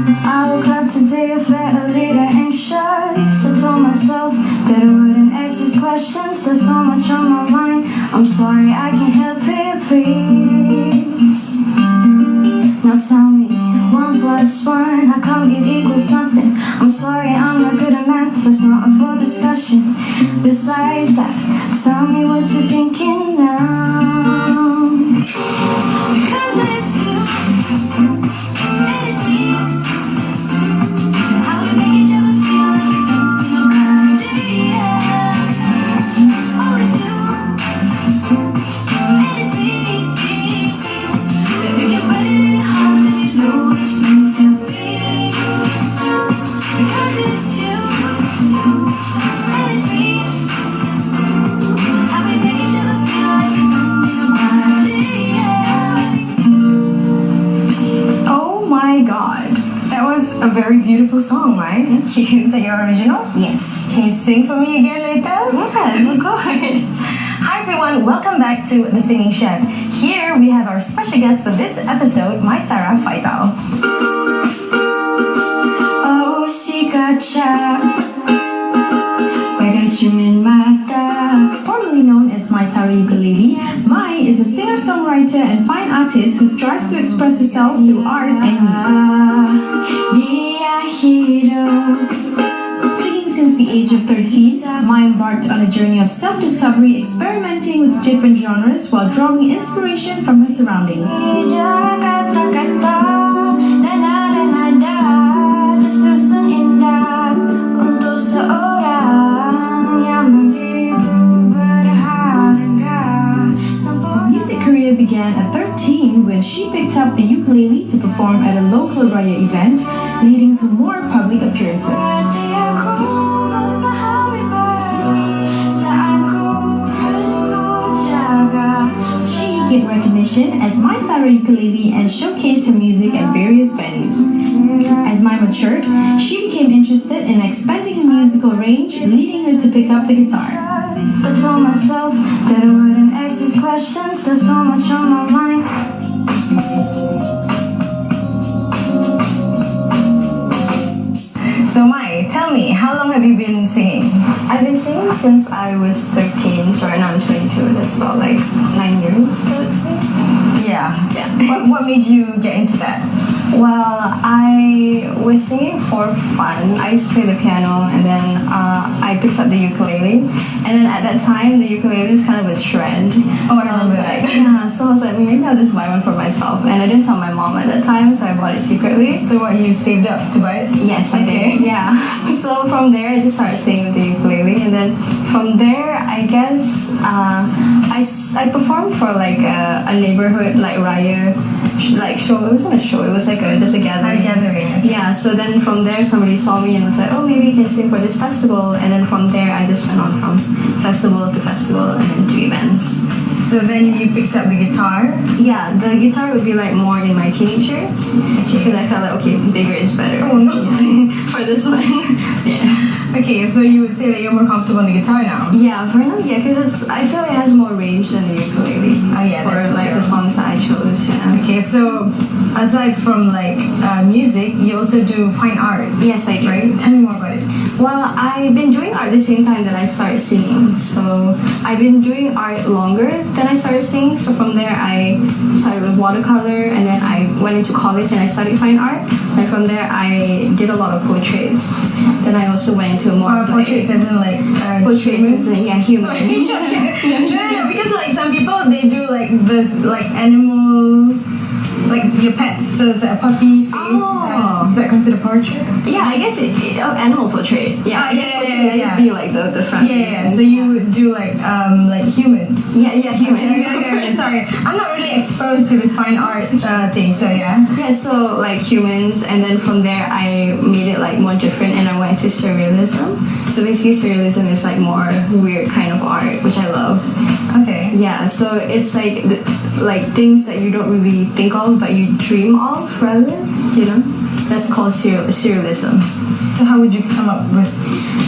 I woke up today, I felt a little anxious. I told myself that I wouldn't ask these questions. There's so much on my mind. I'm sorry, I can't help it, please. Now tell me, 1 plus 1, how come it equals nothing? I'm sorry, I'm not good at math, that's not a full discussion. Besides that, tell me what you're thinking now. Because it's you, and it's me. How we make each other feel like it's only nobody, yeah. Oh, it's you, and it's me. If you can put it in your heart, then you know it's meant to be. Because it's you, and it's me. How we make each other feel like it's only nobody, yeah. Oh my god. That was a very beautiful song, right? Thank you. Is that your original? Yes. Can you sing for me again later? Yes, of course. Hi everyone, welcome back to The Singing Chef. Here we have our special guest for this episode, Maisara Faisal. Oh, si kacha, why you mean mata? Formerly known as Maisara Ukulele, Mai is a singer-songwriter and fine artist who strives to express herself through art and music. Dia hidup. Singing since the age of 13, Mai embarked on a journey of self-discovery, experimenting with different genres while drawing inspiration from her surroundings. Jangan kata-kata dan nada-nada tersusun indah untuk seorang yang begitu berharga. Music career began at 13 when she picked up the ukulele to perform at a local raya event, leading to more public appearances. Berarti aku memahami baru saat ku kan ku jaga. She gained recognition as Maisara Ukulele and showcased her music at various venues. As Mai matured, she became interested in expanding her musical range, leading her to pick up the guitar. I told myself that I wouldn't ask these questions. There's so much on my mind. So Mai, tell me, how long have you been singing? I've been singing since I was 13, so right now I'm 22. That's about like 9 years, I would say. Yeah. Yeah. What made you get into that? Well, I was singing for fun. I used to play the piano, and then I picked up the ukulele. And then at that time, the ukulele was kind of a trend. Oh, I So was remember like, that. yeah. So I was like, maybe I'll just buy one for myself. And I didn't tell my mom at that time, so I bought it secretly. So what, you saved up to buy it? Yes, I Okay. did. Yeah. So from there, I just started singing with the ukulele, and then from there, I guess I performed for like a neighborhood like raya show. It wasn't a show. It was like just a gathering. Yeah. So then from there, somebody saw me and was like, "Oh, maybe you can sing for this festival." And then from there, I just went on from festival to festival and then to events. So then you picked up the guitar. Yeah, the guitar would be like more in my teenage years because I felt like okay, bigger is better. Oh no. For this one. Yeah. Okay, so you would say that you're more comfortable on the guitar now? Yeah, for now, yeah, because I feel it has more range than the ukulele. Oh yeah, for that's like true. the songs that I chose. Yeah. Okay, so aside from like music, you also do fine art, Yes, I do. right? Tell me more about it. Well, I've been doing art the same time that I started singing. So I've been doing art longer than I started singing. So from there, I started with watercolor, and then I went into college and I studied fine art. And from there, I did a lot of portraits. Then I also went into more of, like, Portraits as in like portraits, humans? and yeah, human. Yeah, because like some people they do like this like animal, like your pets. So it's like a puppy face. Oh. Is that considered portrait? Yeah, I guess animal portrait. Yeah, I guess portrait would just be like the front. Yeah. So you would do like humans. Yeah, human. Okay, sorry, I'm not really exposed to this fine art thing. So yeah. Yeah, so like humans, and then from there I made it like more different, and I went to surrealism. So basically, surrealism is like more weird kind of art, which I love. Okay. Yeah, so it's like like things that you don't really think of, but you dream of rather. You know, that's called surrealism. So how would you come up with?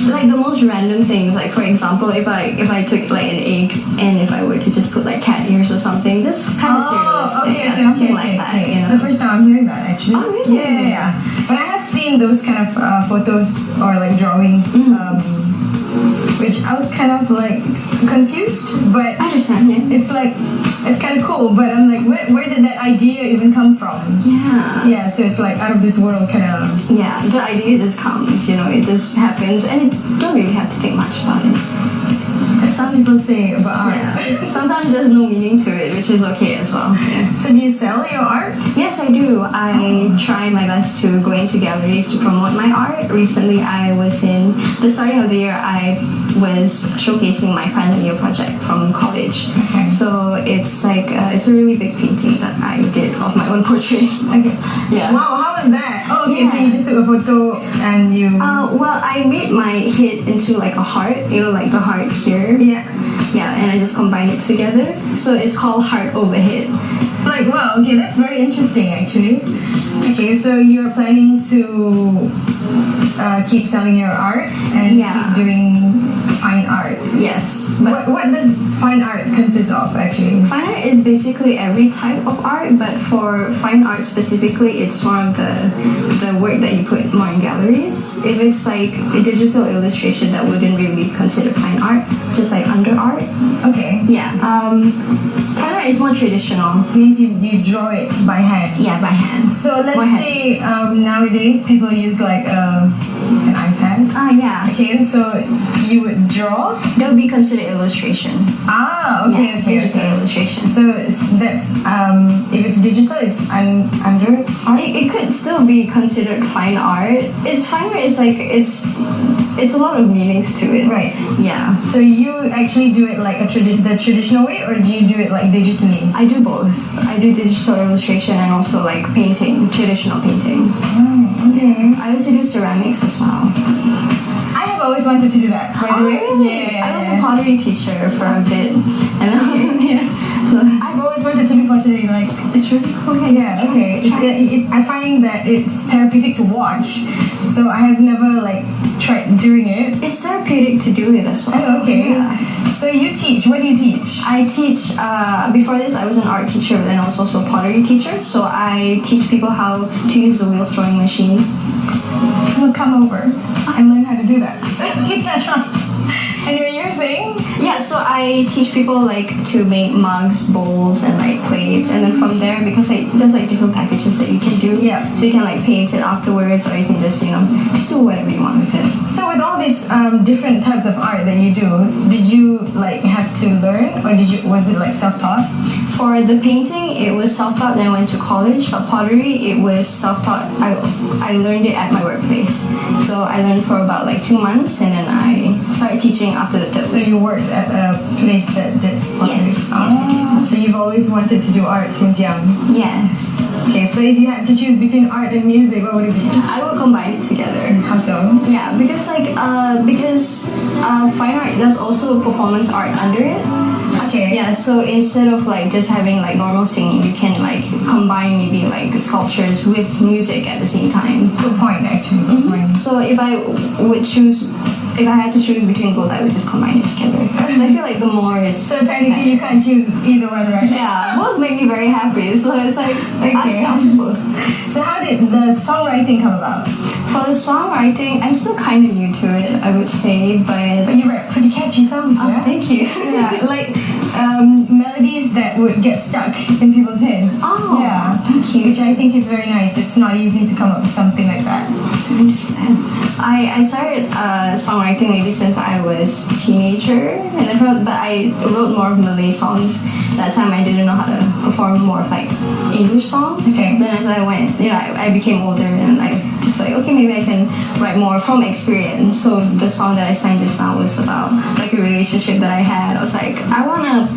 Like the most random things, like for example, if I took like an egg and if I were to just put like cat ears or something, that's kind of surrealistic. Okay, yeah, something like that. You know? The first time I'm hearing that actually. Oh, really? Yeah. But I seen those kind of photos or like drawings, which I was kind of like confused, but I understand, yeah. it's like it's kind of cool. But I'm like, where did that idea even come from? Yeah. Yeah, so it's like out of this world kind of. Yeah, the idea just comes, it just happens, and you don't really have to think much about it. Some people say about art. Yeah. Sometimes there's no meaning to it, which is okay as well. Yeah. So do you sell your art? Yes, I do. I try my best to go into galleries to promote my art. Recently, I was in the starting of the year. I was showcasing my final year project from college. Okay. So it's like it's a really big painting that I did of my own portrait. Okay. Yeah. Wow, how was that? Oh, okay. Yeah. So you just took a photo and you. Well, I made my head into like a heart. Like the heart here. Yeah. Yeah, and I just combined it together. So it's called Heart Overhead. Like, wow, okay, that's very interesting actually. Okay, so you're planning to keep selling your art and Yeah. keep doing fine art. Yes. But What does fine art consist of actually? fine art is basically every type of art, but for fine art specifically, it's more of the work that you put more in galleries. If it's like a digital illustration, that wouldn't really be considered fine art, just like under art. Okay. Yeah. Fine art is more traditional. Means you draw it by hand. Yeah, by hand. So let's More hand. say nowadays people use like an iPad. Yeah. Okay, so you would draw. That would be considered illustration. Ah, okay, Yeah, okay, digital okay. illustration. So that's if it's digital, it's under art. It could still be considered fine art. It's fine art. It's like it's a lot of meanings to it. Right. Yeah. So you actually do it like the traditional way, or do you do it like digitally? I do both. I do digital illustration and also like painting, traditional painting. Oh, okay. I also do ceramics as well. I have always wanted to do that. By the way, really? I was a pottery teacher for a bit, and yeah, so I've always wanted to do pottery. Like, it's really cool. yeah, okay. I find that it's therapeutic to watch, so I have never like tried doing it. It's therapeutic to do it as well. Oh, okay. Yeah. So you teach. What do you teach? I teach, before this I was an art teacher, but then I was also a pottery teacher. So I teach people how to use the wheel throwing machine. Well, come over and learn how to do that. Anyway, you're saying? Yeah, so I teach people like to make mugs, bowls, and like plates, and then from there, because there's like different packages that you can do. Yeah. So you can like paint it afterwards, or you can just just do whatever you want with it. So with all these different types of art that you do, did you like have to learn, or was it like self-taught? For the painting, it was self-taught. Then I went to college. But pottery, it was self-taught. I learned it at my workplace. So I learned for about like 2 months, and then I started teaching after the third So week. you worked at a place that did pottery? Yes, I So you've always wanted to do art since young? Yes. Okay, so if you had to choose between art and music, what would it be? I will combine it together. How so? Yeah, because fine art, there's also performance art under it. Okay. Yeah, so instead of like just having like normal singing, you can like combine maybe like sculptures with music at the same time. Good point, actually. Good point. So if I had to choose between both, I would just combine it together. So I feel like the more is So technically, you can't choose either one, right? yeah, both make me very happy. So it's like Okay. I'll choose both. So how did the songwriting come about? For the songwriting, I'm still kind of new to it, I would say, but But you write pretty catchy songs, oh, yeah? thank you. Yeah, like melodies that would get stuck in people's heads. Oh, yeah. thank you. Which I think is very nice. It's not easy to come up with something like that. I understand. I started songwriting maybe since I was a teenager, and then but I wrote more of Malay songs. That time I didn't know how to perform more of like English songs. Okay. Then as I went, I became older, and I just like, okay, maybe I can write more from experience. So the song that I sang just now was about like a relationship that I had. I was like, I wanna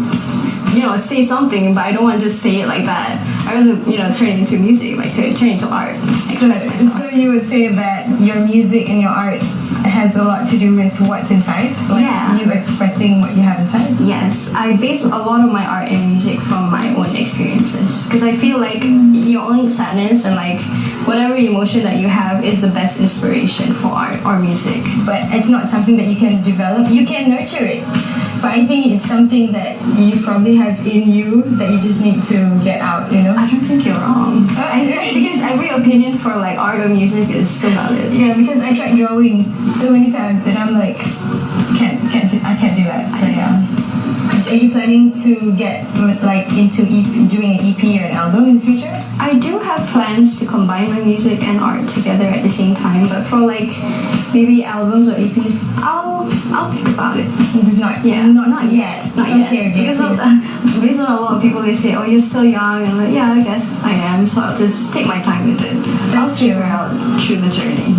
say something, but I don't want to just say it like that. I want to, turn it into music if I could, turn it into art. Express myself. So you would say that your music and your art has a lot to do with what's inside? Like Yeah. you expressing what you have inside? Yes, I base a lot of my art and music from my own experiences, because I feel like your own sadness and like whatever emotion that you have is the best inspiration for art or music. But it's not something that you can develop. You can nurture it, but I think it's something that you probably have in you that you just need to get out, you know? I don't think you're wrong. Because every opinion for like art or music is so valid. Yeah, because I tried drawing so many times and I'm like, I can't do that. So yeah. Are you planning to get like into doing an EP or an album in the future? I do have plans to combine my music and art together at the same time, but for like maybe albums or EPs, I'll think about it. It's not yet. Not yet. Because based on a lot of people, they say, "Oh, you're still young," and I'm like, yeah, I guess I am. So I'll just take my time with it. I'll figure out through the journey.